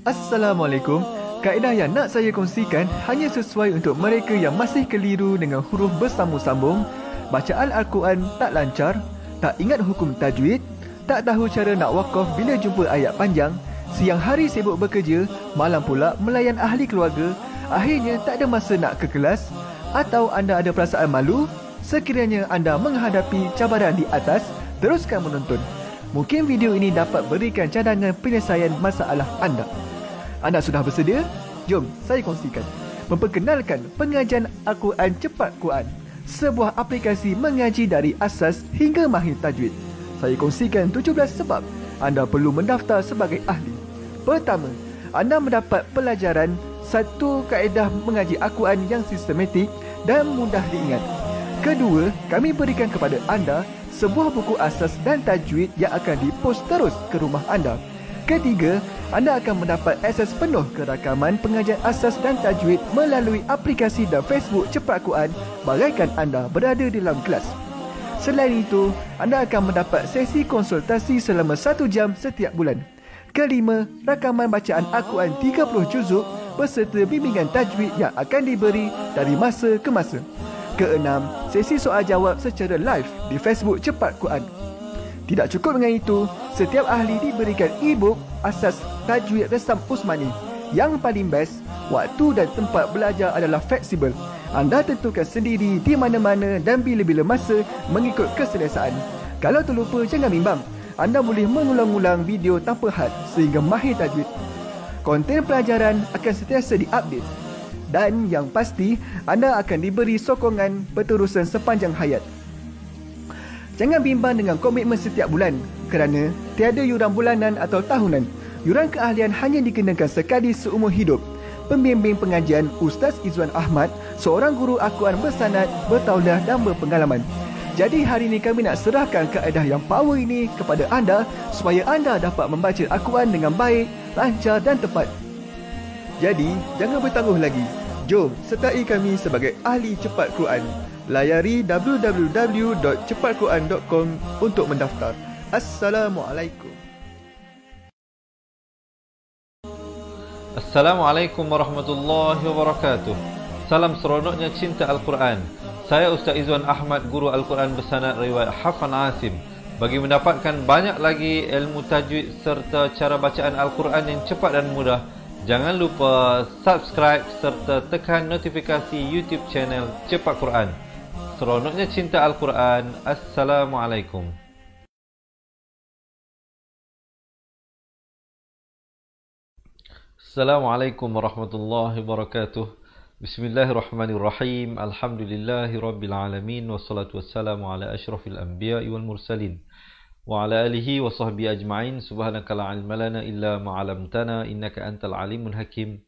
Assalamualaikum. Kaedah yang nak saya kongsikan hanya sesuai untuk mereka yang masih keliru dengan huruf bersambung-sambung, bacaan Al-Quran tak lancar, tak ingat hukum tajwid, tak tahu cara nak wakaf bila jumpa ayat panjang, siang hari sibuk bekerja, malam pula melayan ahli keluarga, akhirnya tak ada masa nak ke kelas, atau anda ada perasaan malu. Sekiranya anda menghadapi cabaran di atas, teruskan menonton. Mungkin video ini dapat berikan cadangan penyelesaian masalah anda. Anda sudah bersedia? Jom saya kongsikan. Memperkenalkan pengajian Al-Quran Cepat Quran, sebuah aplikasi mengaji dari asas hingga mahir tajwid. Saya kongsikan 17 sebab anda perlu mendaftar sebagai ahli. Pertama, anda mendapat pelajaran satu kaedah mengaji Al-Quran yang sistematik dan mudah diingat. Kedua, kami berikan kepada anda sebuah buku asas dan tajwid yang akan dipost terus ke rumah anda. Ketiga, anda akan mendapat akses penuh ke rakaman pengajian asas dan tajwid melalui aplikasi dan Facebook Cepat Quran bagaikan anda berada di dalam kelas. Selain itu, anda akan mendapat sesi konsultasi selama 1 jam setiap bulan. Kelima, rakaman bacaan Al-Quran 30 juzuk beserta bimbingan tajwid yang akan diberi dari masa ke masa. Keenam, sesi soal jawab secara live di Facebook Cepat Quran. Tidak cukup dengan itu, setiap ahli diberikan e-book asas tajwid resam Usmani. Yang paling best, waktu dan tempat belajar adalah fleksibel. Anda tentukan sendiri di mana-mana dan bila-bila masa mengikut keselesaan. Kalau terlupa, jangan bimbang. Anda boleh mengulang-ulang video tanpa had sehingga mahir tajwid. Konten pelajaran akan sentiasa diupdate. Dan yang pasti, anda akan diberi sokongan berterusan sepanjang hayat. Jangan bimbang dengan komitmen setiap bulan kerana tiada yuran bulanan atau tahunan. Yuran keahlian hanya dikenakan sekali seumur hidup. Pembimbing pengajian Ustaz Izwan Ahmad, seorang guru Al-Quran bersanad, bertauliah dan berpengalaman. Jadi hari ini kami nak serahkan kaedah yang power ini kepada anda supaya anda dapat membaca Al-Quran dengan baik, lancar dan tepat. Jadi, jangan bertangguh lagi. Jom sertai kami sebagai ahli cepat Quran. Layari www.cepatquran.com untuk mendaftar. Assalamualaikum. Assalamualaikum warahmatullahi wabarakatuh. Salam seronoknya cinta Al-Quran. Saya Ustaz Izwan Ahmad, guru Al-Quran bersanad riwayat Hafan Asim. Bagi mendapatkan banyak lagi ilmu tajwid serta cara bacaan Al-Quran yang cepat dan mudah, jangan lupa subscribe serta tekan notifikasi YouTube channel Cepat Quran. Seronoknya cinta Al-Quran. Assalamualaikum. Assalamualaikum warahmatullahi wabarakatuh. Bismillahirrahmanirrahim. Alhamdulillahi rabbil alamin. Wassalatu wassalamu ala ashrafil anbiya'i wal mursalin wa ala alihi wa sahbihi ajma'in. Subhanaka la ilma lana illa ma 'allamtana innaka antal alimul hakim.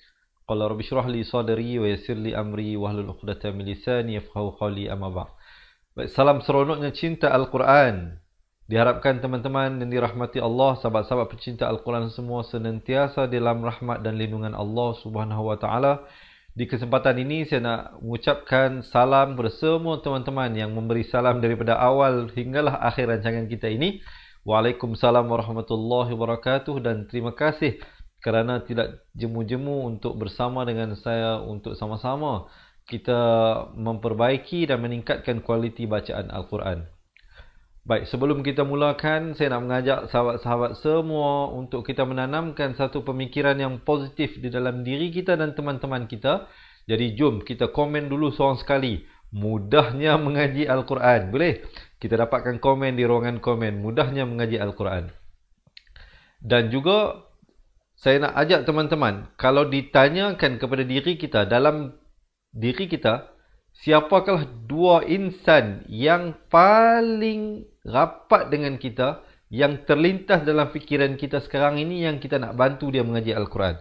Qala rabbi shrah li sadri wa yassir li amri wahlul 'uqdatam min lisani yafqahu qawli, amma ba'd. Baik, salam seronoknya cinta Al-Quran. Diharapkan teman-teman yang dirahmati Allah, sahabat-sahabat pecinta Al-Quran semua senantiasa dalam rahmat dan lindungan Allah Subhanahu wa taala. Di kesempatan ini saya nak mengucapkan salam kepada semua teman-teman yang memberi salam daripada awal hinggalah akhir rancangan kita ini. Waalaikumsalam warahmatullahi wabarakatuh, dan terima kasih kerana tidak jemu-jemu untuk bersama dengan saya untuk sama-sama kita memperbaiki dan meningkatkan kualiti bacaan Al-Quran. Baik, sebelum kita mulakan, saya nak mengajak sahabat-sahabat semua untuk kita menanamkan satu pemikiran yang positif di dalam diri kita dan teman-teman kita. Jadi jom kita komen dulu seorang sekali. Mudahnya mengaji Al-Quran. Boleh? Kita dapatkan komen di ruangan komen. Mudahnya mengaji Al-Quran. Dan juga saya nak ajak teman-teman, kalau ditanyakan kepada diri kita, dalam diri kita, siapakah dua insan yang paling rapat dengan kita, yang terlintas dalam fikiran kita sekarang ini, yang kita nak bantu dia mengaji Al-Quran?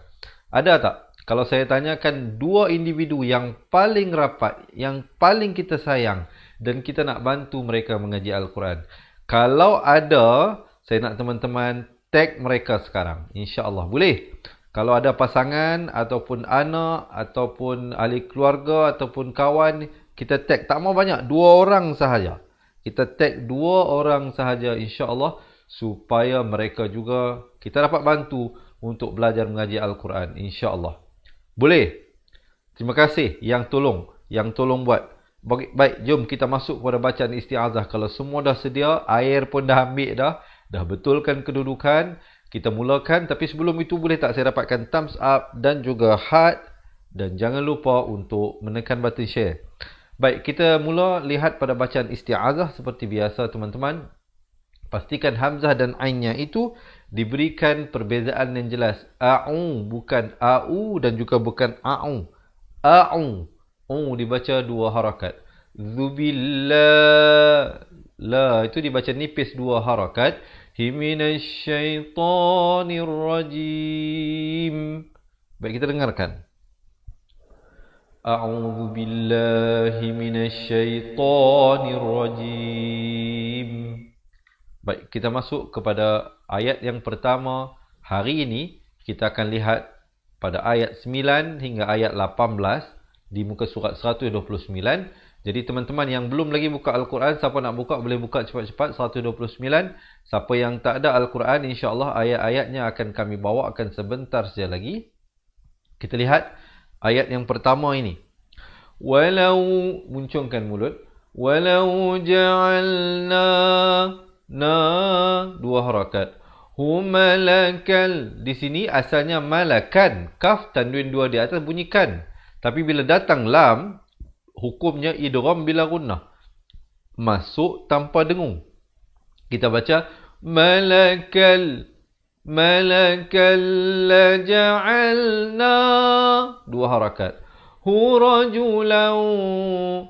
Ada tak? Kalau saya tanyakan dua individu yang paling rapat, yang paling kita sayang dan kita nak bantu mereka mengaji Al-Quran. Kalau ada, saya nak teman-teman tag mereka sekarang. InsyaAllah. Boleh? Kalau ada pasangan ataupun anak ataupun ahli keluarga ataupun kawan, kita tag. Tak mau banyak, 2 orang sahaja. Kita tag 2 orang sahaja, insya-Allah, supaya mereka juga kita dapat bantu untuk belajar mengaji Al-Quran, insya-Allah. Boleh? Terima kasih yang tolong buat. Baik, jom kita masuk kepada bacaan isti'azah. Kalau semua dah sedia, air pun dah ambil dah betulkan kedudukan, kita mulakan. Tapi sebelum itu, boleh tak saya dapatkan thumbs up dan juga heart, dan jangan lupa untuk menekan button share. Baik, kita mula lihat pada bacaan isti'azah seperti biasa, teman-teman. Pastikan hamzah dan ainnya itu diberikan perbezaan yang jelas. A'u bukan a'u dan juga bukan a'u. A'u. Dibaca 2 harakat. Zubillah. La itu dibaca nipis 2 harakat. Minasyaitanirrajim. Baik, kita dengarkan. A'udzu billahi minasyaitanirrajim. Baik, kita masuk kepada ayat yang pertama. Hari ini kita akan lihat pada ayat 9 hingga ayat 18 di muka surat 129. Jadi teman-teman yang belum lagi buka Al-Quran, siapa nak buka boleh buka cepat-cepat 129. Siapa yang tak ada Al-Quran, insya-Allah ayat-ayatnya akan kami bawakan sebentar saja lagi. Kita lihat ayat yang pertama ini. Walau, muncungkan mulut. Walau ja'alna, na 2 harakat. Humalakal, di sini asalnya malakan, kaf tanwin 2 di atas bunyikan. Tapi bila datang lam, hukumnya idgham bila gunnah, masuk tanpa dengung. Kita baca malakal laja'alna, 2 harakat. Hurajulan.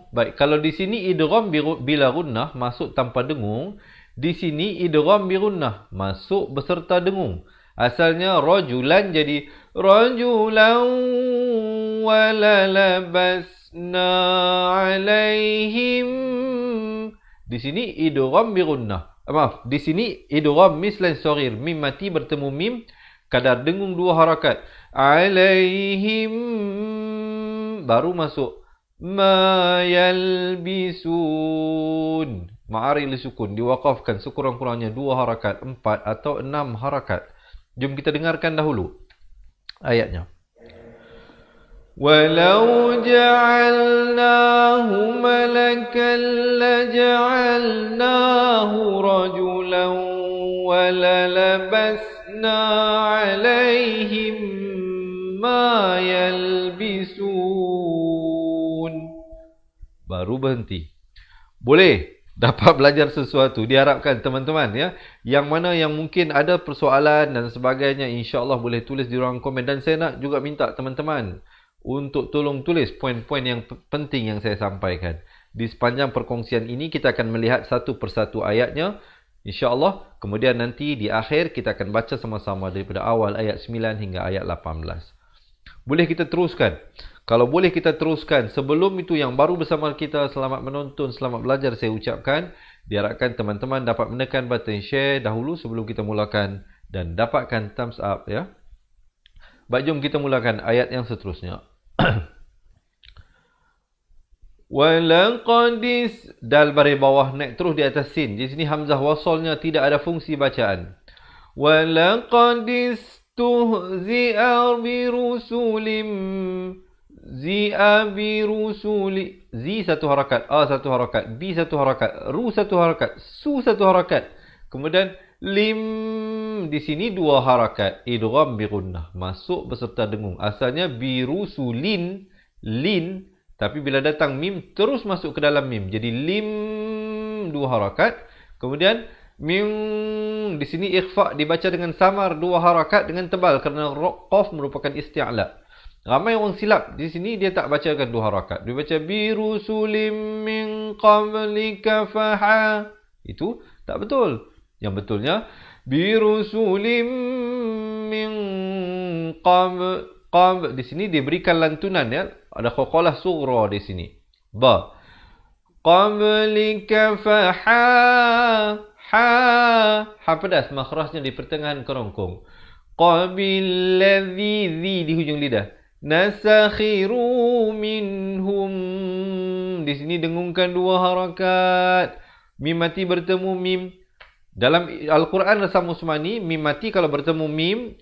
Baik, kalau di sini idgham bila gunnah, masuk tanpa dengung. Di sini idgham bi gunnah, masuk beserta dengung. Asalnya rajulan jadi rajulan wala labasna alaihim. Di sini idgham bi gunnah. Maaf, di sini idgham mislan saghir, mim mati bertemu mim, kadar dengung 2 harakat. Alaihim, baru masuk ma yalbisun. Ma'ari li sukun, diwaqafkan sekurang-kurangnya 2 harakat, 4 atau 6 harakat. Jom kita dengarkan dahulu ayatnya. Walau ja'alnahu malakan laja'alnahu rajulan walalabasna alaihim ma yalbisun. Baru berhenti. Boleh dapat belajar sesuatu, diharapkan teman-teman ya. Yang mana yang mungkin ada persoalan dan sebagainya, insya-Allah boleh tulis di ruang komen. Dan saya nak juga minta teman-teman untuk tolong tulis poin-poin yang penting yang saya sampaikan. Di sepanjang perkongsian ini kita akan melihat satu persatu ayatnya, insya-Allah. Kemudian nanti di akhir kita akan baca sama-sama daripada awal ayat 9 hingga ayat 18. Boleh kita teruskan? Kalau boleh kita teruskan. Sebelum itu, yang baru bersama kita, selamat menonton, selamat belajar saya ucapkan. Diharapkan teman-teman dapat menekan button share dahulu sebelum kita mulakan, dan dapatkan thumbs up ya. Baik, jom kita mulakan ayat yang seterusnya. Walaqadis, dal baris bawah naik terus di atas sin. Di sini hamzah wasalnya tidak ada fungsi bacaan. Walaqadis tuhzi'a birusulim. Zi'a birusuli. Zi 1 harakat, A 1 harakat, B 1 harakat, Ru 1 harakat, Su 1 harakat. Kemudian lim, di sini 2 harakat, idgham bi gunnah, masuk beserta dengung. Asalnya birusulin, lin, tapi bila datang mim terus masuk ke dalam mim. Jadi lim 2 harakat. Kemudian mim, di sini ikhfa dibaca dengan samar 2 harakat dengan tebal kerana qaf merupakan isti'la. Ramai orang silap di sini, dia tak bacakan 2 harakat. Dia baca birusulim min qablika faha. Itu tak betul. Yang betulnya birusulim min qab. Di sini diberikan lantunan ya. Ada qalqalah sughra di sini. Ba. Qablika faha. Ha pedas, makhrajnya di pertengahan kerongkong. Qabil ladzi, di hujung lidah. Nasakhiru minhum. Di sini dengungkan 2 harakat. Mim mati bertemu mim. Dalam Al-Quran Rasam Usmani, mim mati kalau bertemu mim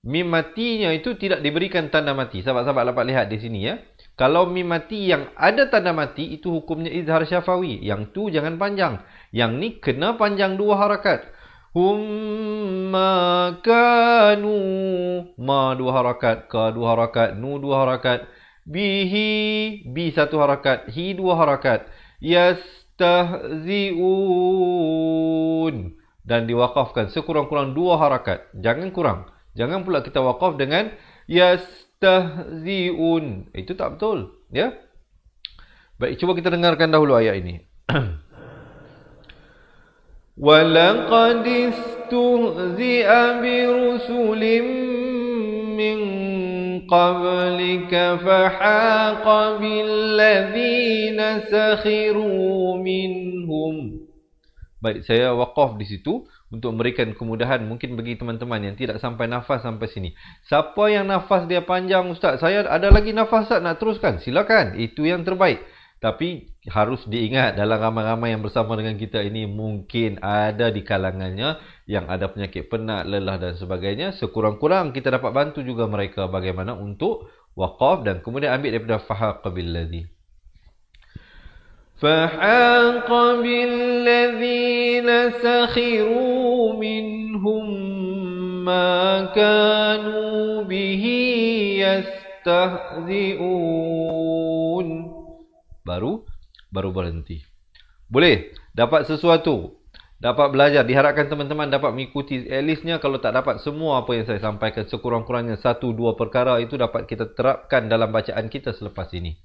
Mim matinya itu tidak diberikan tanda mati. Sahabat-sahabat dapat lihat di sini ya. Kalau mim mati yang ada tanda mati, itu hukumnya izhar syafawi. Yang tu jangan panjang. Yang ni kena panjang 2 harakat. Humma kanu. Ma 2 harakat. Ka 2 harakat. Nu 2 harakat. Bihi. Bi 1 harakat. Hi 2 harakat. Yastahzi'un. Dan diwakafkan sekurang-kurang 2 harakat. Jangan kurang. Jangan pula kita wakaf dengan yastahzi'un. Itu tak betul. Ya. Baik, cuba kita dengarkan dahulu ayat ini. وَلَقَدِ اسْتُهْزِئَ بِرُسُلٍ مِّن قَبْلِكَ فَحَاقَ بِالَّذِينَ سَخِرُوا مِنْهُمْ. Baik, saya wakaf di situ untuk memberikan kemudahan mungkin bagi teman-teman yang tidak sampai nafas sampai sini. Siapa yang nafas dia panjang, Ustaz, saya ada lagi nafas Ustaz nak teruskan, silakan. Itu yang terbaik. Tapi harus diingat dalam ramai-ramai yang bersama dengan kita ini mungkin ada di kalangannya yang ada penyakit penat, lelah dan sebagainya. Sekurang-kurang kita dapat bantu juga mereka bagaimana untuk waqaf dan kemudian ambil daripada fahaqa billadzi. Fahaqa billadzina sakhiru minhum ma kanu bihi yastahzi'un. Baru berhenti. Boleh dapat sesuatu, dapat belajar. Diharapkan teman-teman dapat mengikuti at leastnya. Kalau tak dapat semua apa yang saya sampaikan, sekurang-kurangnya 1-2 perkara itu dapat kita terapkan dalam bacaan kita selepas ini.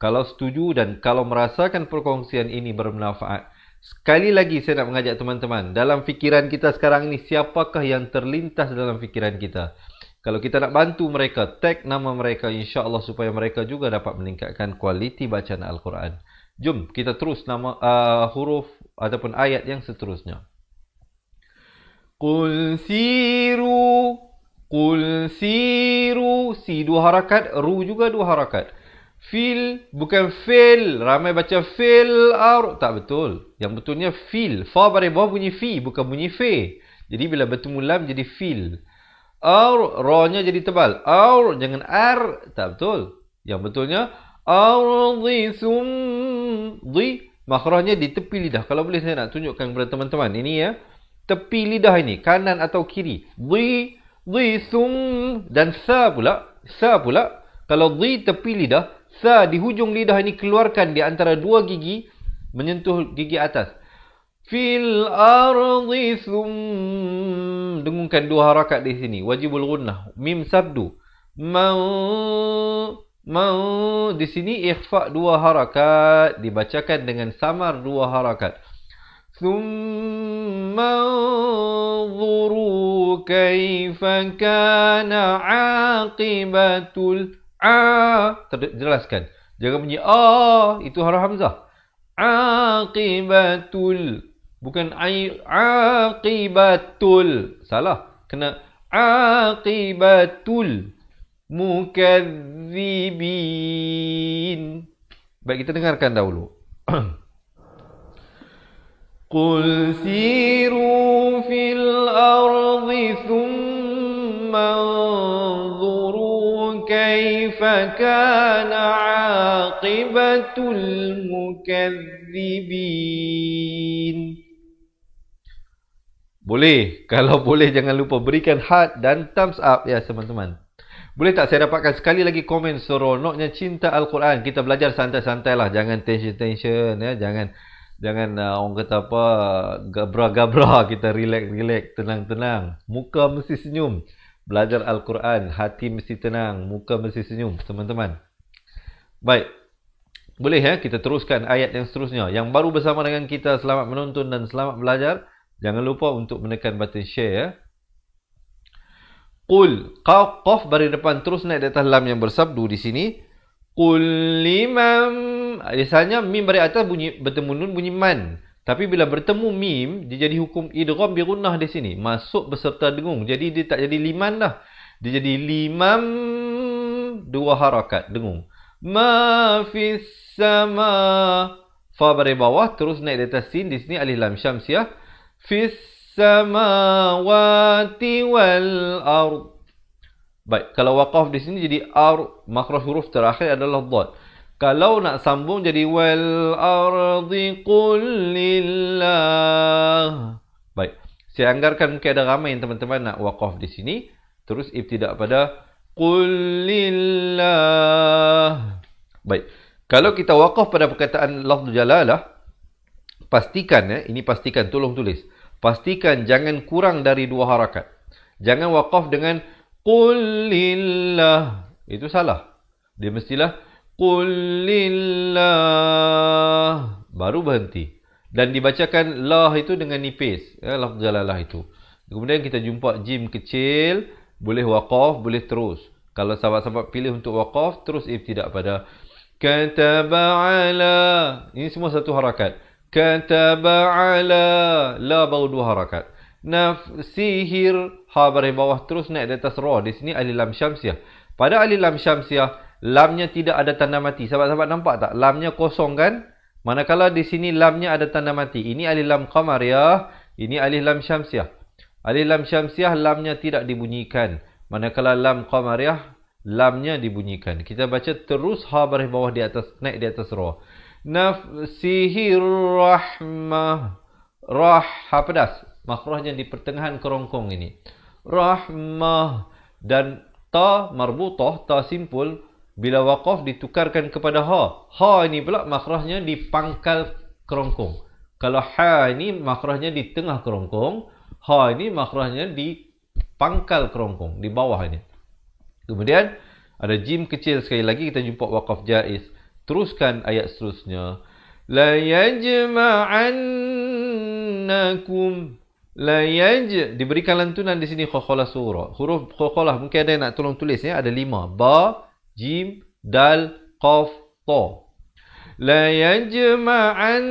Kalau setuju dan kalau merasakan perkongsian ini bermanfaat, sekali lagi saya nak mengajak teman-teman, dalam fikiran kita sekarang ini, siapakah yang terlintas dalam fikiran kita? Kalau kita nak bantu mereka, tag nama mereka, insya-Allah supaya mereka juga dapat meningkatkan kualiti bacaan Al-Quran. Jom kita terus nama huruf ataupun ayat yang seterusnya. Qul siru, si 2 harakat, ru juga 2 harakat. Fil bukan fil, ramai baca fil ar, tak betul. Yang betulnya fil, fa baris bawah bunyi fi, bukan bunyi fe. Jadi bila bertemu lam jadi fil. Ar, ra-nya jadi tebal. Ar, jangan ar. Tak betul. Yang betulnya, ar-dhi-sum. Dhi, makhrajnya di tepi lidah. Kalau boleh saya nak tunjukkan kepada teman-teman. Ini ya. Tepi lidah ini. Kanan atau kiri. Dhi, dhi-sum. Dan sa pula. Sa pula. Kalau dhi tepi lidah. Sa di hujung lidah ini keluarkan di antara 2 gigi. Menyentuh gigi atas. Fil ardi thum. Dengungkan 2 harakat di sini. Wajibul gunnah. Mim sabdu. Mau di sini ikhfa 2 harakat. Dibacakan dengan samar 2 harakat. Thumma anzuru kaifa kana aqibatul Jelaskan. Jangan bunyi itu haraf hamzah. Aqibatul. Bukan aqibatul. Salah. Kena aqibatul mukadzibin. Baik, kita dengarkan dahulu. Qul siru fil ardi thumma anzuru kaifa kana aqibatul mukadzibin. Boleh. Kalau boleh jangan lupa berikan heart dan thumbs up ya teman-teman. Boleh tak saya dapatkan sekali lagi komen seronoknya cinta Al-Quran. Kita belajar santai-santai lah. Jangan tension-tension ya. Jangan orang kata apa, gabra-gabra. Kita relax, tenang-tenang. Muka mesti senyum. Belajar Al-Quran, hati mesti tenang, muka mesti senyum teman-teman. Baik. Boleh ya kita teruskan ayat yang seterusnya. Yang baru bersama dengan kita, selamat menonton dan selamat belajar. Jangan lupa untuk menekan button share ya. Qul, qaf baris depan terus naik di atas lam yang bersabdu di sini. Qul liman. Biasanya mim baris atas bunyi bertemu nun bunyi man. Tapi bila bertemu mim, dia jadi hukum idgham bi gunnah di sini. Masuk beserta dengung. Jadi dia tak jadi liman dah. Dia jadi limam 2 harakat dengung. Ma fis sama. Fa baris bawah terus naik di atas sin di sini alif lam syamsiah. Fis samawati wal ard. Baik, kalau waqaf di sini jadi makhraj huruf terakhir adalah dhad. Kalau nak sambung jadi wal ardi qul lillah. Baik, saya anggarkan mungkin ada ramai yang teman-teman nak waqaf di sini, terus ibtidak pada qul lillah. Baik, kalau kita waqaf pada perkataan lafz jalalah, pastikan ini pastikan, tolong tulis. Pastikan jangan kurang dari 2 harakat. Jangan waqaf dengan qul lillah. Itu salah. Dia mestilah qul lillah. Baru berhenti. Dan dibacakan lah itu dengan nipis. Lafz jalalah itu. Kemudian kita jumpa jim kecil. Boleh waqaf, boleh terus. Kalau sahabat-sahabat pilih untuk waqaf, terus ibtidak pada kataba ala. Ini semua satu harakat. Kataba ala. La baru 2 harakat. Nafsihir, ha baris bawah terus naik di atas ra. Di sini alif lam syamsiah. Pada alif lam syamsiah, lamnya tidak ada tanda mati. Sahabat-sahabat nampak tak? Lamnya kosong kan? Manakala di sini lamnya ada tanda mati. Ini alif lam qamariyah, ini alif lam syamsiah. Alif lam syamsiah lamnya tidak dibunyikan. Manakala lam qamariyah lamnya dibunyikan. Kita baca terus ha baris bawah di atas, naik di atas ra. Nafsihir rahmah. Rah ha pedas. Makhrajnya di pertengahan kerongkong ini. Rahmah. Dan ta marbutah, ta simpul, bila waqaf ditukarkan kepada ha. Ha ini pula makhrajnya di pangkal kerongkong. Kalau ha ini makhrajnya di tengah kerongkong, ha ini makhrajnya di pangkal kerongkong, di bawah ini. Kemudian ada jim kecil sekali lagi, kita jumpa waqaf jaiz. Teruskan ayat seterusnya. La yajma'annakum. La yaj, diberikan lantunan di sini khakhalah surah. Huruf khakhalah mungkin ada yang nak tolong tulis ya, ada 5. Ba, jim, dal, qaf, ta. La yajma'an,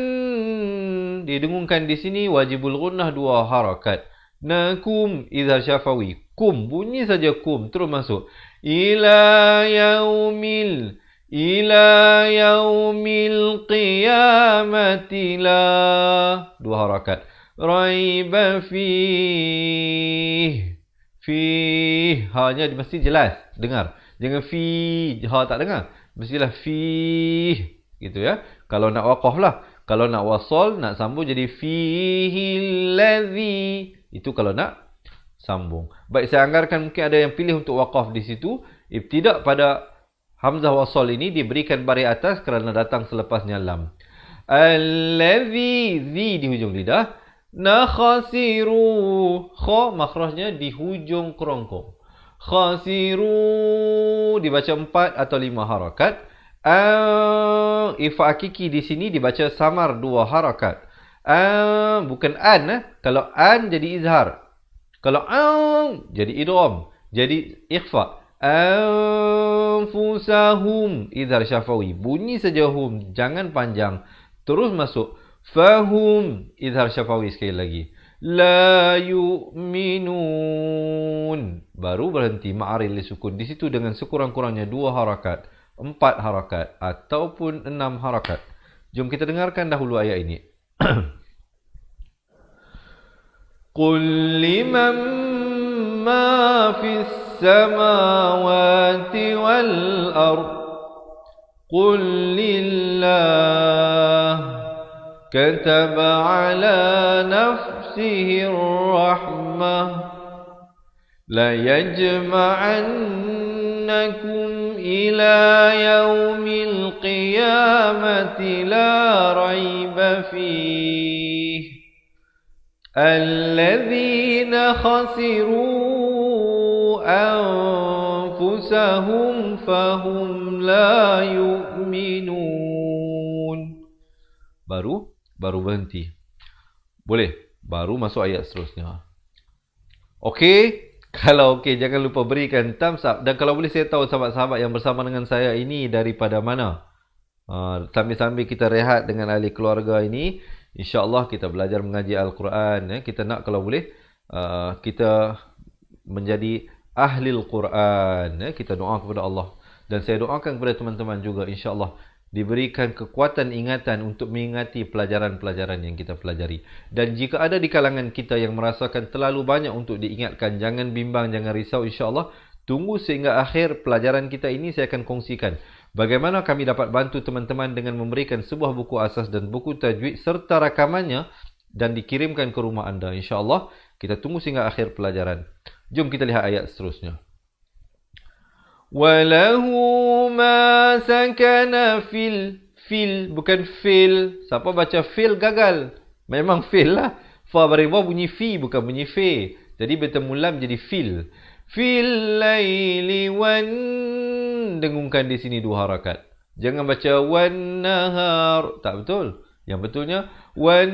didengungkan di sini wajibul gunnah 2 harakat. Nakum izhar syafawi. Kum, bunyi saja kum, terus masuk. Ila yaumil qiyamati la. 2 harakat. Raiba fih. Fih. Ha-nya mesti jelas. Dengar. Jangan fi. Ha tak dengar. Mestilah fih. Gitu ya. Kalau nak waqaf lah. Kalau nak wasal, nak sambung jadi fihil ladzi. Itu kalau nak sambung. Baik, saya anggarkan mungkin ada yang pilih untuk waqaf di situ. Ibtidak pada hamzah wasal ini diberikan baris atas kerana datang selepasnya lam. Alladzi, zi di hujung lidah. Nakhasiru, kha makhrajnya di hujung kerongkong. Khasiru dibaca 4 atau 5 harakat. Ifa hakiki di sini dibaca samar 2 harakat. Bukan an. Kalau an jadi izhar. Kalau jadi idgham, jadi ikhfa. Anfusahum izhar syafawi. Bunyi saja hum, jangan panjang. Terus masuk. Fahum izhar syafawi sekali lagi. La yu'minun. Baru berhenti ma'aril li sukun. Di situ dengan sekurang-kurangnya 2 harakat, 4 harakat ataupun 6 harakat. Jom kita dengarkan dahulu ayat ini. Qul liman ma fis samawati wal ard. Qul lillah. كتب على نفسه الرحمة ليجمعنكم إلى يوم القيامة لا ريب فيه الذين خسروا أنفسهم فهم لا يؤمنون. Baru berhenti. Boleh. Baru masuk ayat seterusnya. Okey. Kalau okey, jangan lupa berikan thumbs up. Dan kalau boleh saya tahu sahabat-sahabat yang bersama dengan saya ini daripada mana. Sambil-sambil kita rehat dengan ahli keluarga ini, InsyaAllah kita belajar mengaji Al-Quran. Kita nak kalau boleh kita menjadi ahli Al-Quran. Kita doa kepada Allah. Dan saya doakan kepada teman-teman juga InsyaAllah diberikan kekuatan ingatan untuk mengingati pelajaran-pelajaran yang kita pelajari. Dan jika ada di kalangan kita yang merasakan terlalu banyak untuk diingatkan, jangan bimbang, jangan risau, insyaAllah Tunggu sehingga akhir pelajaran kita ini saya akan kongsikan bagaimana kami dapat bantu teman-teman dengan memberikan sebuah buku asas dan buku tajwid serta rakamannya dan dikirimkan ke rumah anda. InsyaAllah kita tunggu sehingga akhir pelajaran. Jom kita lihat ayat seterusnya. Walahu ma sakana fil bukan fil. Siapa baca fil gagal. Memang fil lah. Fa bari wa bunyi fi bukan bunyi fe. Jadi bertemu lam jadi fil. Fil laili wan, dengungkan di sini 2 harakat. Jangan baca wan nahar, tak betul. Yang betulnya wan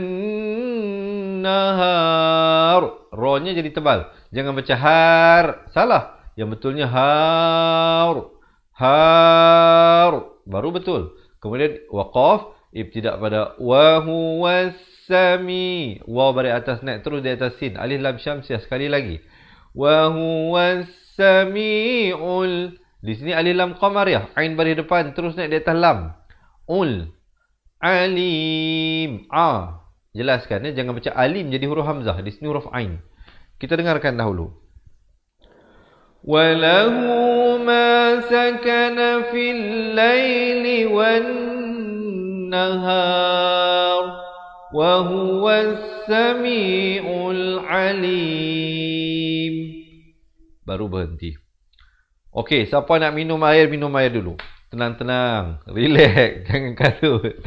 nahar. Ra-nya jadi tebal. Jangan baca har, salah. Yang betulnya har. Har, baru betul. Kemudian waqaf ibtidak pada wa huwas sami. Waw bari atas naik terus di atas sin. Alif lam syamsiah sekali lagi. Wa huwas samiul. Di sini alif lam qamariyah, ain baris depan terus naik di atas lam. Ul. Alim. Jelaskan ya, jangan baca alim jadi huruf hamzah. Di sini huruf ain. Kita dengarkan dahulu. Walahu ma sakana fil laili wan nahar wa huwas samiul alim. Baru berhenti. Okey, siapa nak minum air dulu. Tenang-tenang, relax, jangan kalut.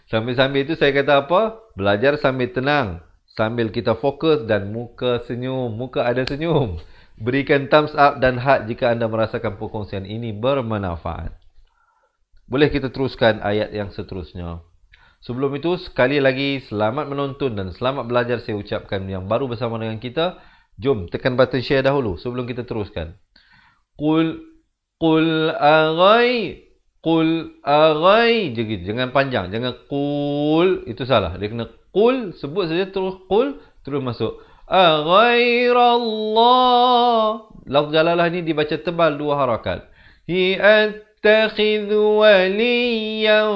Sambil-sambil itu saya kata apa? Belajar sambil tenang, sambil kita fokus dan muka senyum, muka ada senyum. Berikan thumbs up dan heart jika anda merasakan perkongsian ini bermanfaat. Boleh kita teruskan ayat yang seterusnya. Sebelum itu, sekali lagi selamat menonton dan selamat belajar saya ucapkan yang baru bersama dengan kita. Jom tekan button share dahulu sebelum kita teruskan. Qul aghay. Jangan panjang, jangan qul, itu salah. Dia kena qul, sebut saja terus qul, terus masuk. Aghairallah. Lafz jalalah ni dibaca tebal 2 harakat. Hi attakhidhu waliyan.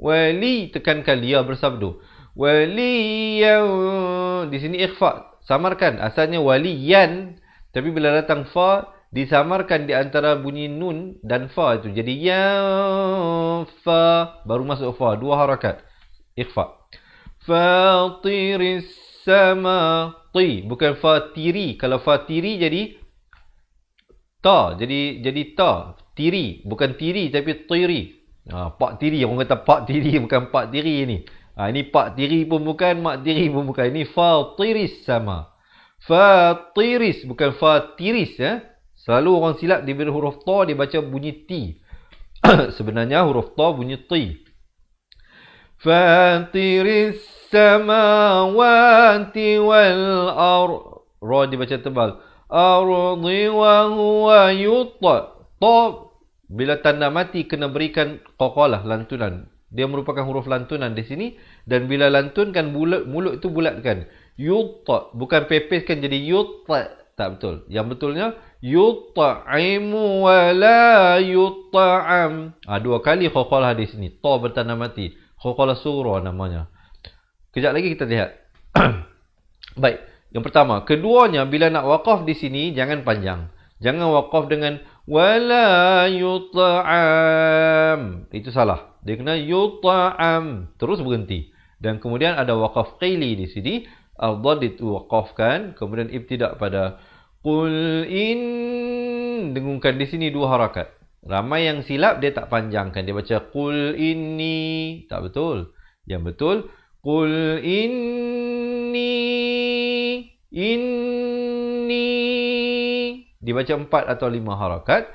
Wali tekankan lia bersabdu. Waliyan. Di sini ikhfa. Samarkan. Asalnya waliyan. Tapi bila datang fa, disamarkan di antara bunyi nun dan fa itu. Jadi ya fa. Baru masuk fa. 2 harakat. Ikhfa. Fatiris sama. Ti. Bukan fatiri. Kalau fatiri jadi ta. Jadi ta. Tiri. Bukan tiri tapi tiri. Pak tiri. Orang kata pak tiri. Bukan pak tiri ni. Ini pak tiri pun bukan. Mak tiri pun bukan. Ini fatiris sama. Fatiris. Bukan fatiris. Selalu orang silap dia bila huruf ta dia baca bunyi ti. Sebenarnya huruf ta bunyi ti. Fatiris samawati wal ard. Ra dibaca tebal. Ardi wa huwa yutta. Ta bila tanda mati kena berikan qaqalah, lantunan. Dia merupakan huruf lantunan di sini dan bila lantunkan mulut itu bulatkan. Yutta, bukan pepeskan jadi yutta. Tak betul. Yang betulnya yut'imu wa la yut'am. 2 kali qaqalah di sini. Ta bertanda mati. Qaqalah surah namanya. Kejap lagi kita lihat. Baik. Yang pertama. Keduanya, bila nak waqaf di sini, jangan panjang. Jangan waqaf dengan wala yut'am. Itu salah. Dia kena yut'am. Terus berhenti. Dan kemudian ada waqaf qili di sini. Al-dhad diwaqafkan. Kemudian ibtidak pada qul in. Dengungkan di sini 2 harakat. Ramai yang silap dia tak panjangkan. Dia baca qul inni. Tak betul. Yang betul qul inni dibaca 4 atau 5 harakat.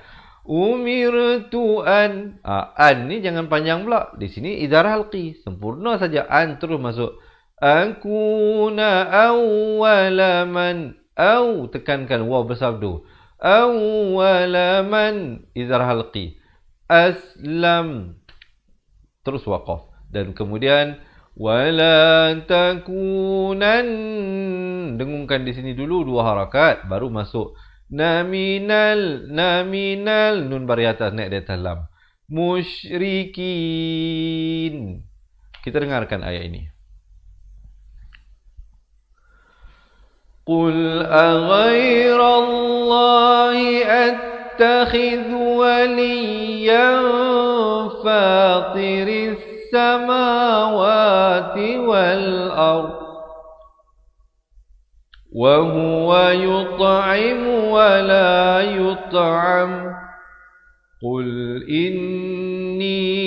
Umirtu an. An ni jangan panjang pula. Di sini idhar halqi. Sempurna saja an terus masuk. Akuna awwala man. Aw tekankan waw bersabdu. Awwala man idhar halqi. Aslam terus waqaf. Dan kemudian wala takunan. Dengungkan di sini dulu 2 harakat baru masuk naminal. Nun bari atas naik di atas lam. Musyrikin. Kita dengarkan ayat ini. قل أغير الله أتخذ وليا فاطر السماوات والأرض وهو يطعم ولا يطعم قل إني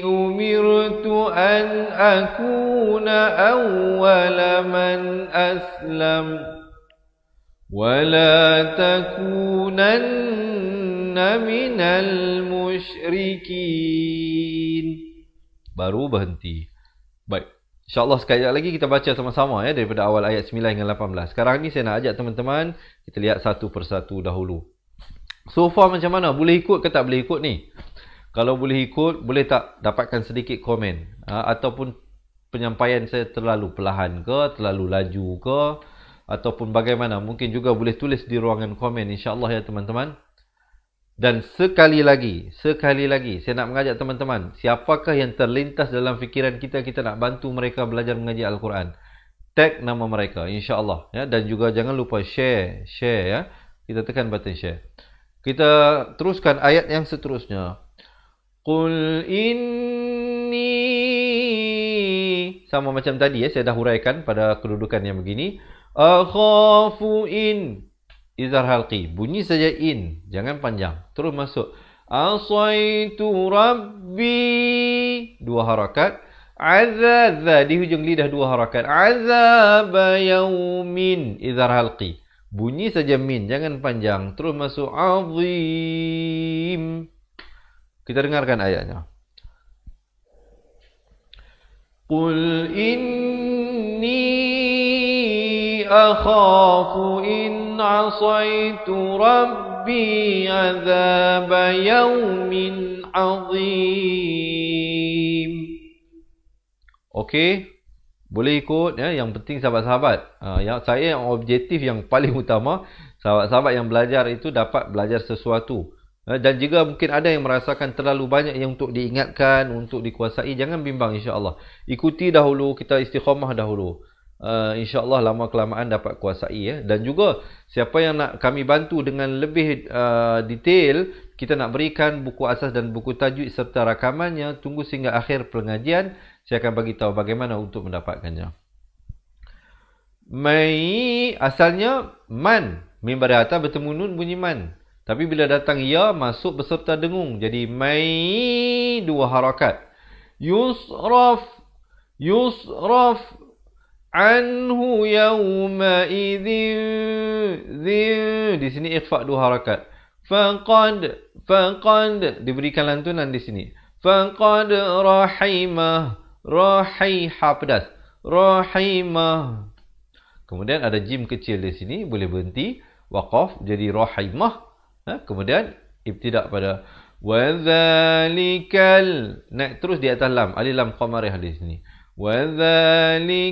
أمرت أن أكون أول من أسلم ولا تكونن من المشركين. Baru berhenti. Baik, InsyaAllah sekali lagi kita baca sama-sama ya, daripada awal ayat 9 hingga 18. Sekarang ni saya nak ajak teman-teman kita lihat satu persatu dahulu. So far macam mana? Boleh ikut ke tak boleh ikut ni? Kalau boleh ikut, boleh tak dapatkan sedikit komen? Ataupun penyampaian saya terlalu perlahan ke, terlalu laju ke, ataupun bagaimana? Mungkin juga boleh tulis di ruangan komen, insya-Allah ya teman-teman. Dan sekali lagi, saya nak mengajak teman-teman, siapakah yang terlintas dalam fikiran kita, kita nak bantu mereka belajar mengaji Al-Quran, tag nama mereka, insya-Allah ya. Dan juga jangan lupa share ya. Kita tekan button share. Kita teruskan ayat yang seterusnya. Qul inni, sama macam tadi ya, saya dah huraikan pada kedudukan yang begini. Akhafu in, izhar halqi, bunyi saja in, jangan panjang. Terus masuk. Asaitu rabbi, 2 harakat. Azza, di hujung lidah 2 harakat. Azaba yaumin, izhar halqi, bunyi saja min, jangan panjang. Terus masuk. Azim. Kita dengarkan ayatnya. Qul inni akhafu in asaitu rabbi azaba yaumin azim. Okey, boleh ikut ya. Yang penting sahabat-sahabat, yang objektif yang paling utama, sahabat-sahabat yang belajar itu dapat belajar sesuatu. Dan juga mungkin ada yang merasakan terlalu banyak yang untuk diingatkan, untuk dikuasai. Jangan bimbang, insya-Allah. Ikuti dahulu, kita istiqamah dahulu. InsyaAllah lama kelamaan dapat kuasai ya. Dan juga siapa yang nak kami bantu dengan lebih detail, kita nak berikan buku asas dan buku tajwid serta rakamannya. Tunggu sehingga akhir pengajian, saya akan bagi tahu bagaimana untuk mendapatkannya. Mai asalnya man, mim pada atas bertemu nun bunyi man. Tapi bila datang ya, masuk beserta dengung. Jadi mai 2 harakat. Yusraf anhu yawma idzin. Di sini ikhfa 2 harakat. Faqad diberikan lantunan di sini. Faqad rahimah, ha pedas. Rahimah. Kemudian ada jim kecil di sini, boleh berhenti. Waqaf jadi rahimah. Kemudian ibtidak pada wadzalikal, naik terus di atas lam, alif lam qamariyah di sini. Wadzalikal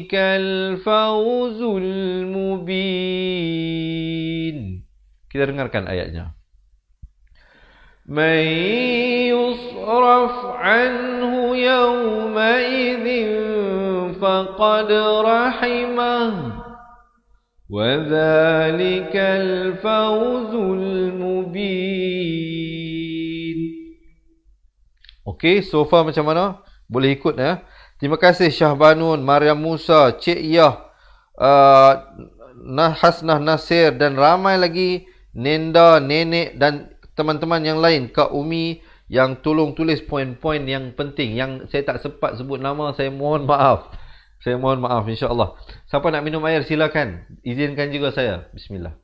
fawzul mubin. Kita dengarkan ayatnya. May yusraf anhu yawma idzin faqad rahimah. وَذَلِكَ الْفَوْزُ الْمُبِينُ. Okey, so far macam mana? Boleh ikut ya. Terima kasih Syahbanun, Maryam Musa, Cik Yah, Hasnah Nasir dan ramai lagi, Nenda, Nenek dan teman-teman yang lain, Kak Umi yang tolong tulis poin-poin yang penting. Yang saya tak sempat sebut nama, saya mohon maaf. InsyaAllah. Siapa nak minum air silakan. Izinkan juga saya. Bismillah.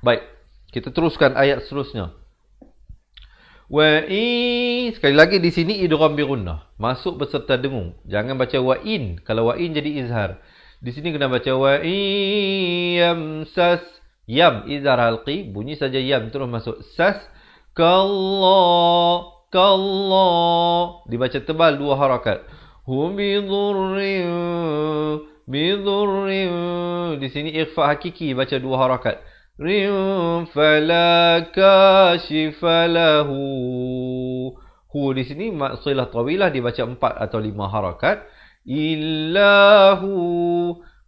Baik. Kita teruskan ayat seterusnya. Wa'i. Sekali lagi di sini idgham bi gunnah. Masuk beserta dengung. Jangan baca wa'in. Kalau wa'in jadi izhar. Di sini kena baca wa'i yamsas. Yam. Izhar halqi. Bunyi saja yam. Terus masuk sas. Kallah. Dibaca tebal 2 harakat. Hu bidurrin. Di sini ikhfa hakiki, baca 2 harakat. Rim fala kashifa lahu. Hu di sini silah tawilah dibaca 4 atau 5 harakat. illahu.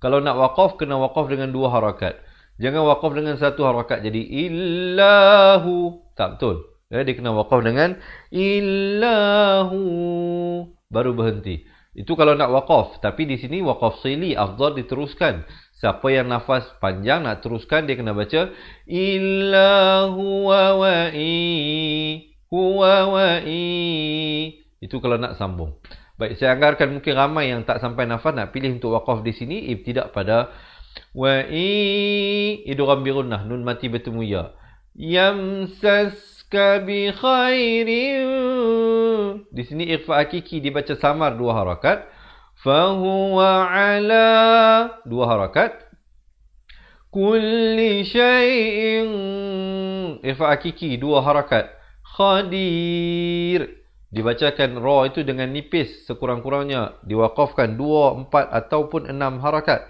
Kalau nak waqaf, kena waqaf dengan 2 harakat. Jangan waqaf dengan 1 harakat. Jadi illahu. Tak betul. Dia kena waqaf dengan illahu. Baru berhenti. Itu kalau nak waqaf. Tapi di sini waqaf sili. Afdal diteruskan. Siapa yang nafas panjang nak teruskan, dia kena baca illahu wa huwa wa'i. Itu kalau nak sambung. Baik, saya anggarkan mungkin ramai yang tak sampai nafas nak pilih untuk waqaf di sini. Ibtidak pada wa'i. Idgham bi gunnah. Nun mati bertemu ya. Yamsaska bi khairin. Di sini ikhfa hakiki dibaca samar 2 harakat. Fahuwa ala 2 harakat. Kulli syai'in. Ikhfa hakiki 2 harakat. Khadir. Dibacakan ra itu dengan nipis sekurang-kurangnya. Diwaqafkan 2, 4 ataupun 6 harakat.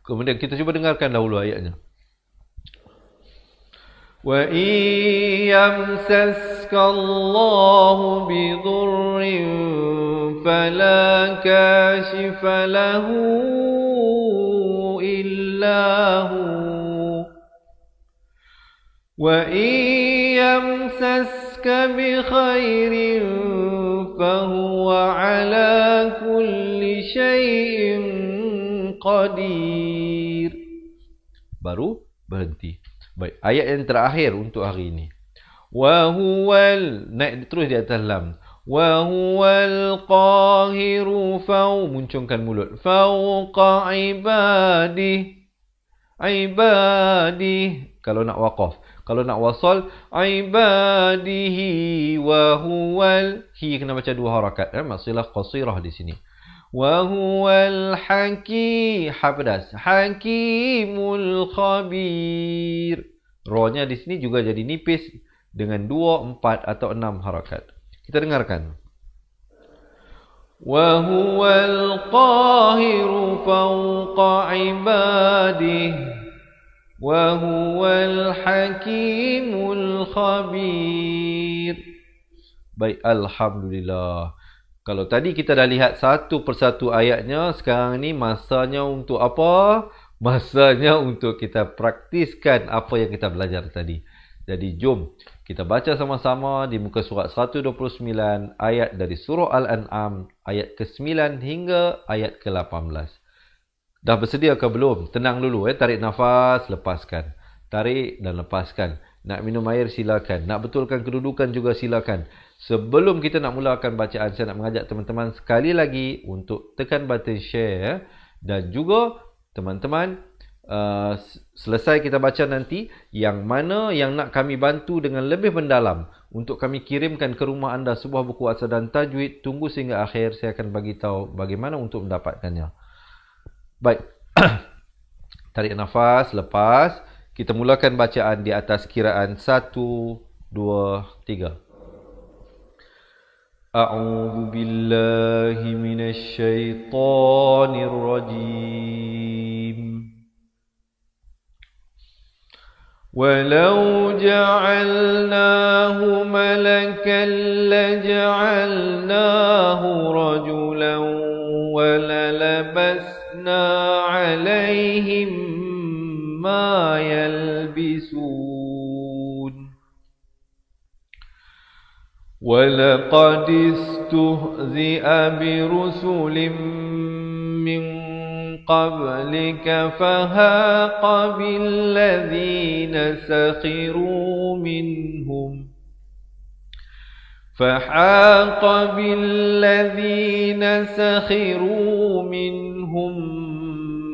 Kemudian kita cuba dengarkan dahulu ayatnya. Wa iyamsaska Allahu bidurrin fala kashifa lahu illa hu. Wa iyamsaska bi khairin fahuwa ala kulli syai'in qadir. Baru berhenti. Baik, ayat yang terakhir untuk hari ini. Wa huwal, naik terus di atas lam. Wa huwal qahiru fau, muncungkan mulut. Fauqa ibadih. Ibadih. Kalau nak waqaf. Kalau nak wasal, ibadihi wa huwal. Hi kena baca 2 harakat. Maksilah qasirah di sini. Wa huwal hakim. Habdas. Hakimul khabir. Ra-nya di sini juga jadi nipis dengan 2, 4 atau 6 harakat. Kita dengarkan. Wa huwal qahiru fawqa ibadihi wa huwal hakimul khabir. Baik, alhamdulillah. Kalau tadi kita dah lihat satu persatu ayatnya, sekarang ni masanya untuk apa? Masanya untuk kita praktiskan apa yang kita belajar tadi. Jadi jom kita baca sama-sama di muka surat 129 ayat dari surah Al-An'am ayat ke-9 hingga ayat ke-18. Dah bersedia ke belum? Tenang dulu, tarik nafas, lepaskan. Tarik dan lepaskan. Nak minum air silakan. Nak betulkan kedudukan juga silakan. Sebelum kita nak mulakan bacaan, saya nak mengajak teman-teman sekali lagi untuk tekan button share. Dan juga teman-teman, selesai kita baca nanti, yang mana yang nak kami bantu dengan lebih mendalam untuk kami kirimkan ke rumah anda sebuah buku asal dan tajwid, tunggu sehingga akhir, saya akan bagi tahu bagaimana untuk mendapatkannya. Baik. Tarik nafas, lepas. Kita mulakan bacaan di atas kiraan 1, 2, 3. A'udzu billahi minasy syaithanir rajim. Walau ja'alnahu malakan laja'alnahu rajulan walalabasna 'alaihim ma yalbisun. Walaqad istuhzi'a birusulin min qablika fahaqa billadzina sakhiru minhum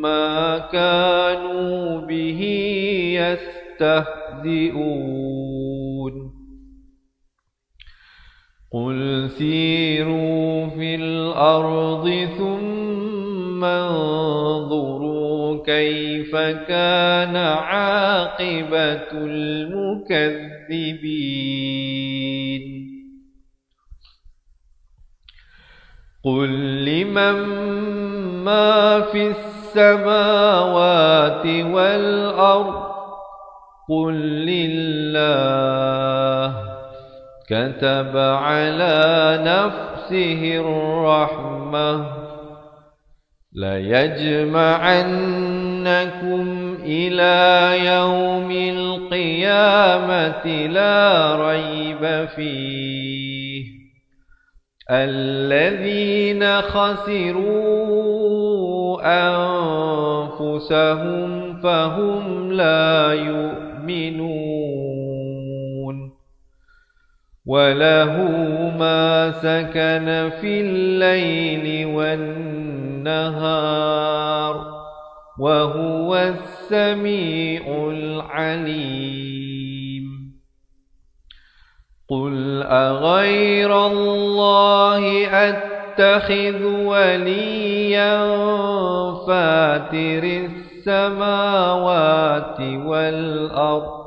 ما كانوا به يستهزئون قل سيروا في الأرض ثم انظروا كيف كان عاقبة المكذبين قل لمن ما في السماوات والأرض قل لله كتب على نفسه الرحمة لَيَجْمَعَنَّكُمْ إِلَى يَوْمِ الْقِيَامَةِ لَا رَيْبَ فِيهِ الَّذِينَ خَسِرُوا أَنفُسَهُمْ فَهُمْ لَا يُؤْمِنُونَ وَلَهُ مَا سَكَنَ فِي اللَّيْلِ وَالنَّهَارِ وَهُوَ السَّمِيعُ الْعَلِيمُ قُلْ أَغَيْرَ اللَّهِ أَتَّخِذُ وَلِيًّا فَاطِرِ السَّمَاوَاتِ وَالْأَرْضِ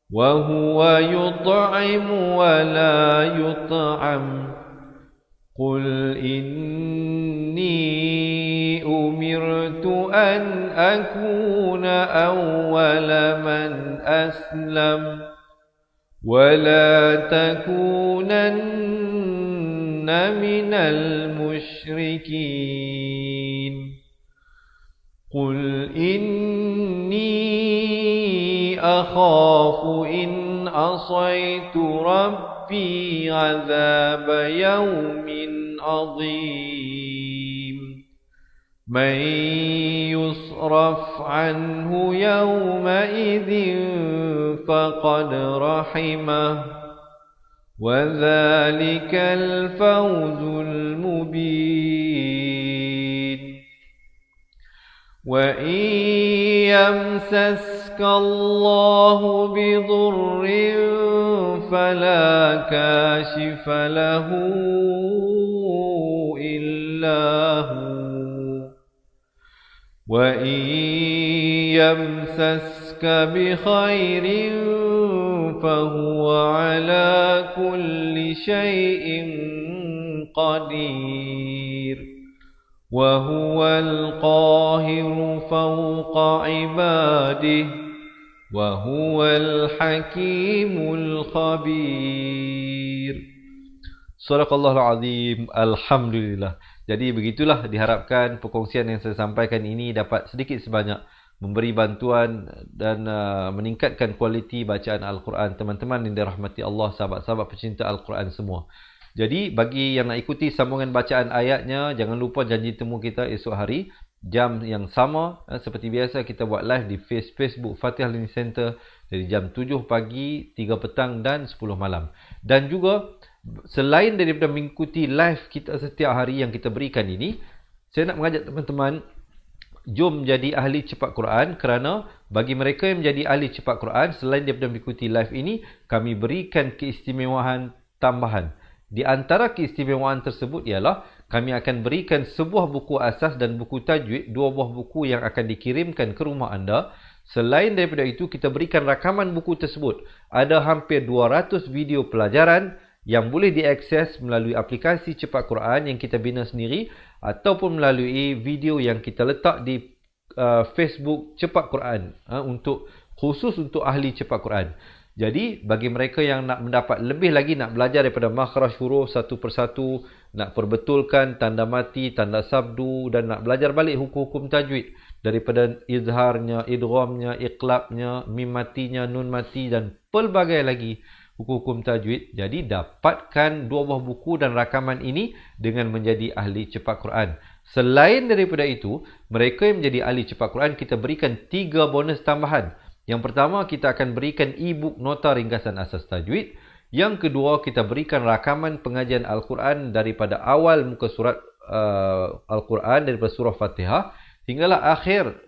وَهُوَ يُطْعِمُ وَلَا يُطْعَمُ قُلْ إِنِّي أُمِرْتُ أَنْ أَكُونَ أَوَّلَ مَنْ أَسْلَمَ وَلَا تَكُونَنَّ مِنَ الْمُشْرِكِينَ قُلْ إِنِّي أَخَافُ إِنْ عَصَيْتُ رَبِّي عَذَابَ يَوْمٍ عَظِيمٍ مَنْ يُصْرَفْ عَنْهُ يَوْمَئِذٍ فَقَدْ رَحِمَهُ وَذَلِكَ الْفَوْزُ الْمُبِينُ وَإِنْ يَمْسَسْكَ اللَّهُ بِضُرٍّ فَلَا كَاشِفَ لَهُ إِلَّا هُوَ وَإِنْ يَمْسَسْكَ بِخَيْرٍ فَهُوَ عَلَى كُلِّ شَيْءٍ قَدِيرٌ وَهُوَ الْقَاهِرُ فَوْقَ عِبَادِهِ وَهُوَ الْحَكِيمُ الْخَبِيرُ. Sadaqallahul Azim. Alhamdulillah. Jadi begitulah, diharapkan perkongsian yang saya sampaikan ini dapat sedikit sebanyak memberi bantuan dan meningkatkan kualiti bacaan Al-Quran teman-teman yang dirahmati Allah, sahabat-sahabat pecinta Al-Quran semua. Jadi bagi yang nak ikuti sambungan bacaan ayatnya, jangan lupa janji temu kita esok hari jam yang sama. Seperti biasa kita buat live di Facebook Fatihah Learning Center dari jam 7 pagi, 3 petang dan 10 malam. Dan juga selain daripada mengikuti live kita setiap hari yang kita berikan ini, saya nak mengajak teman-teman jom jadi ahli cepat Quran, kerana bagi mereka yang menjadi ahli cepat Quran, selain daripada mengikuti live ini, kami berikan keistimewaan tambahan. Di antara keistimewaan tersebut ialah kami akan berikan sebuah buku asas dan buku tajwid, dua buah buku yang akan dikirimkan ke rumah anda. Selain daripada itu, kita berikan rakaman buku tersebut. Ada hampir 200 video pelajaran yang boleh diakses melalui aplikasi Cepat Quran yang kita bina sendiri ataupun melalui video yang kita letak di Facebook Cepat Quran khusus untuk ahli Cepat Quran. Jadi bagi mereka yang nak mendapat lebih lagi, nak belajar daripada makhraj huruf satu persatu, nak perbetulkan tanda mati, tanda sabdu, dan nak belajar balik hukum-hukum tajwid daripada izharnya, idghamnya, iqlabnya, mim matinya, nun mati dan pelbagai lagi hukum-hukum tajwid. Jadi dapatkan dua buah buku dan rakaman ini dengan menjadi ahli Cepat Quran. Selain daripada itu, mereka yang menjadi ahli Cepat Quran, kita berikan 3 bonus tambahan. Yang pertama, kita akan berikan e-book nota ringkasan asas tajwid. Yang kedua, kita berikan rakaman pengajian Al-Quran daripada awal muka surat Al-Quran, daripada surah Fatihah hinggalah akhir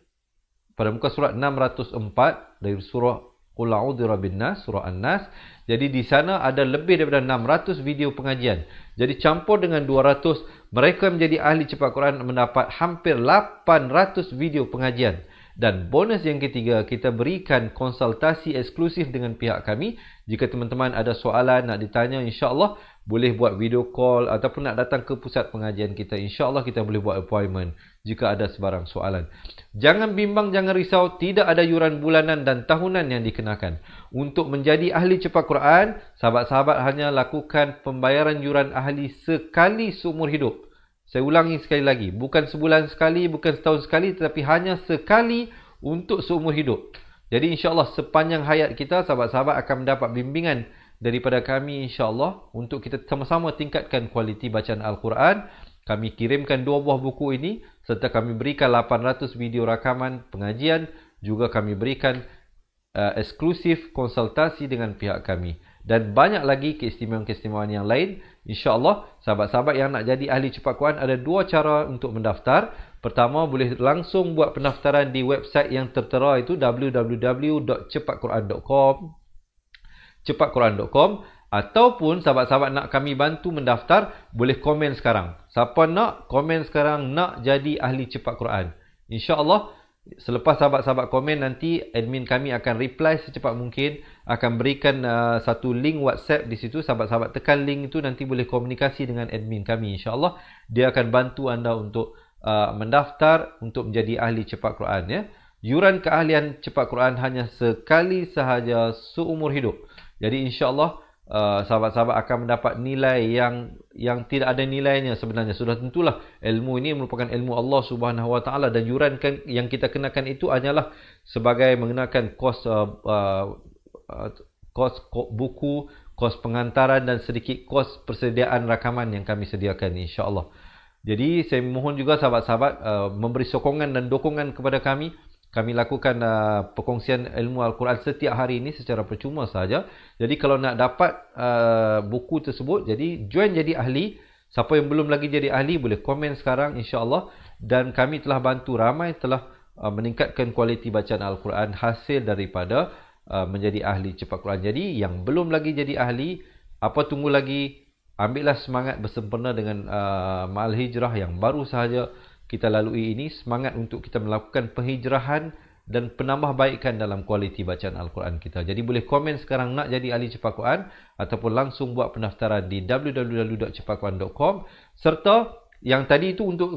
pada muka surat 604 dari surah Qul A'udzu Birabbin Nas, surah An-Nas. Jadi di sana ada lebih daripada 600 video pengajian. Jadi campur dengan 200, mereka menjadi ahli Cepat Quran mendapat hampir 800 video pengajian. Dan bonus yang ketiga, kita berikan konsultasi eksklusif dengan pihak kami. Jika teman-teman ada soalan nak ditanya, insya-Allah boleh buat video call ataupun nak datang ke pusat pengajian kita. Insya-Allah kita boleh buat appointment jika ada sebarang soalan. Jangan bimbang, jangan risau, tidak ada yuran bulanan dan tahunan yang dikenakan. Untuk menjadi ahli Cepat Quran, sahabat-sahabat hanya lakukan pembayaran yuran ahli sekali seumur hidup. Saya ulangi sekali lagi, bukan sebulan sekali, bukan setahun sekali, tetapi hanya sekali untuk seumur hidup. Jadi insya-Allah sepanjang hayat kita, sahabat-sahabat akan mendapat bimbingan daripada kami insya-Allah untuk kita sama-sama tingkatkan kualiti bacaan Al-Quran. Kami kirimkan 2 buah buku ini serta kami berikan 800 video rakaman pengajian, juga kami berikan eksklusif konsultasi dengan pihak kami dan banyak lagi keistimewaan-keistimewaan yang lain. InsyaAllah sahabat-sahabat yang nak jadi ahli cepat Quran ada 2 cara untuk mendaftar. Pertama, boleh langsung buat pendaftaran di website yang tertera itu www.cepatquran.com ataupun sahabat-sahabat nak kami bantu mendaftar, boleh komen sekarang. Siapa nak komen sekarang nak jadi ahli cepat Quran. InsyaAllah selepas sahabat-sahabat komen, nanti admin kami akan reply secepat mungkin, akan berikan satu link WhatsApp di situ. Sahabat-sahabat tekan link itu, nanti boleh komunikasi dengan admin kami. InsyaAllah dia akan bantu anda untuk mendaftar untuk menjadi ahli cepat Quran. Ya. Yuran keahlian cepat Quran hanya sekali sahaja seumur hidup. Jadi insyaAllah sahabat-sahabat akan mendapat nilai yang tidak ada nilainya sebenarnya. Sudah tentulah ilmu ini merupakan ilmu Allah Subhanahu Wa Taala, dan yuran yang kita kenakan itu hanyalah sebagai mengenakan kos buku, kos pengantaran dan sedikit kos persediaan rakaman yang kami sediakan insya-Allah. Jadi saya mohon juga sahabat-sahabat memberi sokongan dan dukungan kepada kami. Kami lakukan perkongsian ilmu Al-Quran setiap hari ini secara percuma sahaja. Jadi kalau nak dapat buku tersebut, jadi join jadi ahli. Siapa yang belum lagi jadi ahli boleh komen sekarang insya-Allah. Dan kami telah bantu ramai telah meningkatkan kualiti bacaan Al-Quran hasil daripada menjadi ahli cepat Quran. Jadi yang belum lagi jadi ahli, apa tunggu lagi? Ambillah semangat bersempena dengan Ma'al Hijrah yang baru sahaja kita lalui ini. Semangat untuk kita melakukan penghijrahan dan penambahbaikan dalam kualiti bacaan Al-Quran kita. Jadi boleh komen sekarang nak jadi ahli cepat Quran, ataupun langsung buat pendaftaran di www.cepatquran.com. Serta yang tadi itu untuk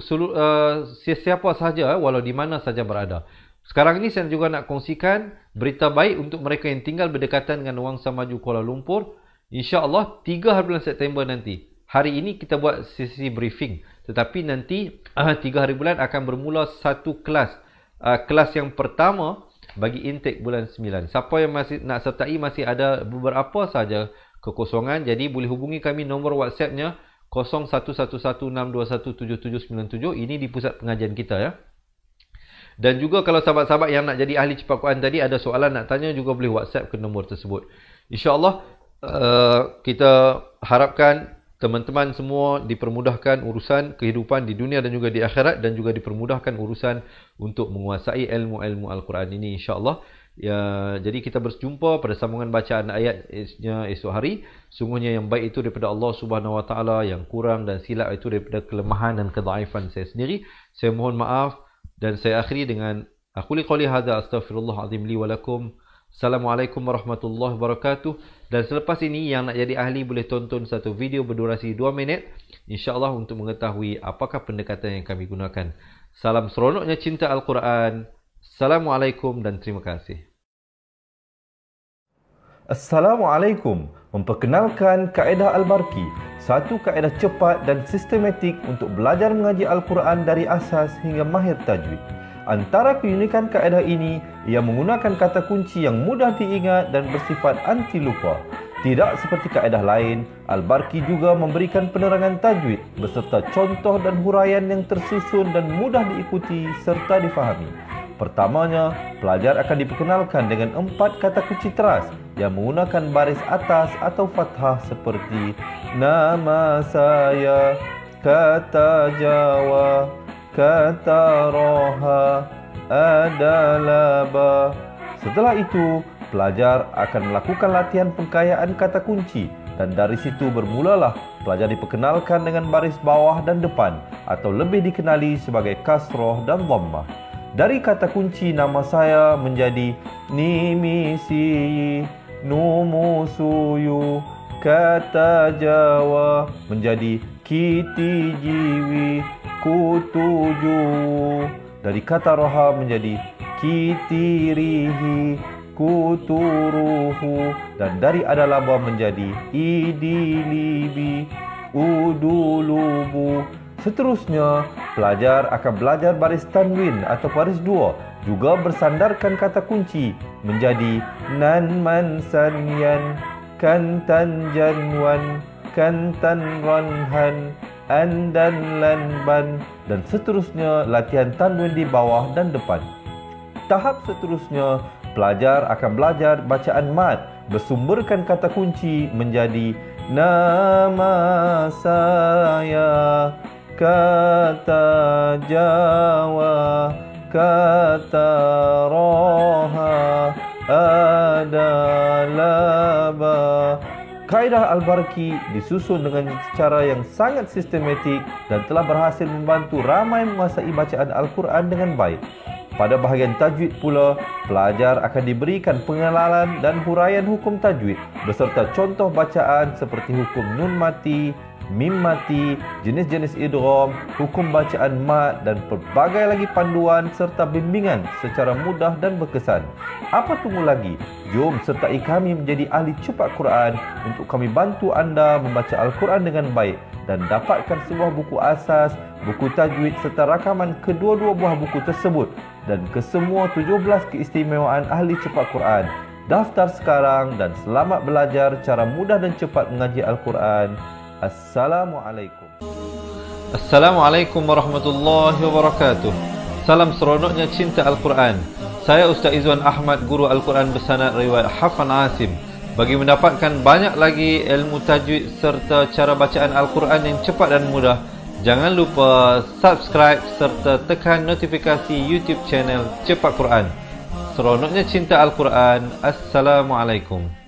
siapa sahaja, walau di mana sahaja berada. Sekarang ini saya juga nak kongsikan berita baik untuk mereka yang tinggal berdekatan dengan Wangsa Maju Kuala Lumpur. InsyaAllah 3 bulan September nanti. Hari ini kita buat sesi briefing. Tetapi nanti 3 hari bulan akan bermula satu kelas. Kelas yang pertama bagi intake bulan 9. Siapa yang masih nak sertai, masih ada beberapa saja kekosongan. Jadi boleh hubungi kami, nombor WhatsApp-nya 011162177797. Ini di pusat pengajian kita ya. Dan juga kalau sahabat-sahabat yang nak jadi ahli cepat Quran tadi ada soalan nak tanya, juga boleh WhatsApp ke nombor tersebut. InsyaAllah kita harapkan teman-teman semua dipermudahkan urusan kehidupan di dunia dan juga di akhirat, dan juga dipermudahkan urusan untuk menguasai ilmu-ilmu Al-Quran ini insya-Allah. Ya, jadi kita berjumpa pada sambungan bacaan ayatnya esok hari. Sungguhnya yang baik itu daripada Allah Subhanahu Wa Taala, yang kurang dan silap itu daripada kelemahan dan kedhaifan saya sendiri. Saya mohon maaf dan saya akhiri dengan aku qouli hadza astaghfirullahalazim li wa lakum. Assalamualaikum warahmatullahi wabarakatuh. Dan selepas ini yang nak jadi ahli boleh tonton satu video berdurasi 2 minit insya-Allah untuk mengetahui apakah pendekatan yang kami gunakan. Salam seronoknya cinta Al-Quran. Assalamualaikum dan terima kasih. Assalamualaikum. Memperkenalkan kaedah Al-Barqi, satu kaedah cepat dan sistematik untuk belajar mengaji Al-Quran dari asas hingga mahir tajwid. Antara keunikan kaedah ini, ia menggunakan kata kunci yang mudah diingat dan bersifat anti lupa. Tidak seperti kaedah lain, Al-Barqi juga memberikan penerangan tajwid beserta contoh dan huraian yang tersusun dan mudah diikuti serta difahami. Pertamanya, pelajar akan diperkenalkan dengan 4 kata kunci teras yang menggunakan baris atas atau fathah seperti nama saya, kata Jawa, kata roha, adalah ba. Setelah itu, pelajar akan melakukan latihan pengkayaan kata kunci, dan dari situ bermulalah pelajar diperkenalkan dengan baris bawah dan depan, atau lebih dikenali sebagai kasroh dan dhammah. Dari kata kunci nama saya menjadi nimisi, numusuyu, kata Jawa menjadi kiti jiwi, kutuju. Dari kata roha menjadi kitirihi, kuturuhu. Dan dari adalaba menjadi idilibi, udulubu. Seterusnya, pelajar akan belajar baris tanwin atau baris dua, juga bersandarkan kata kunci menjadi nan man san yan, kan tan jan wan, kan tan ron han, an dan lan ban, dan seterusnya latihan tanwin di bawah dan depan. Tahap seterusnya, pelajar akan belajar bacaan mad, bersumberkan kata kunci menjadi nama saya, kata Jawa, kata roha, adalah ba. Kaedah Al-Barki disusun dengan cara yang sangat sistematik dan telah berhasil membantu ramai menguasai bacaan Al-Quran dengan baik. Pada bahagian tajwid pula, pelajar akan diberikan pengenalan dan huraian hukum tajwid beserta contoh bacaan seperti hukum nun mati, mim mati, jenis-jenis idgham, hukum bacaan mad dan pelbagai lagi panduan serta bimbingan secara mudah dan berkesan. Apa tunggu lagi? Jom sertai kami menjadi ahli cepat Quran untuk kami bantu anda membaca Al-Quran dengan baik dan dapatkan sebuah buku asas, buku tajwid serta rakaman kedua-dua buah buku tersebut dan kesemua 17 keistimewaan ahli cepat Quran. Daftar sekarang dan selamat belajar cara mudah dan cepat mengaji Al-Quran. Assalamualaikum. Assalamualaikum warahmatullahi wabarakatuh. Salam seronoknya cinta Al-Quran. Saya Ustaz Izwan Ahmad, guru Al-Quran bersanad riwayat Hafan Asim. Bagi mendapatkan banyak lagi ilmu tajwid serta cara bacaan Al-Quran yang cepat dan mudah, jangan lupa subscribe serta tekan notifikasi YouTube channel Cepat Quran. Seronoknya cinta Al-Quran. Assalamualaikum.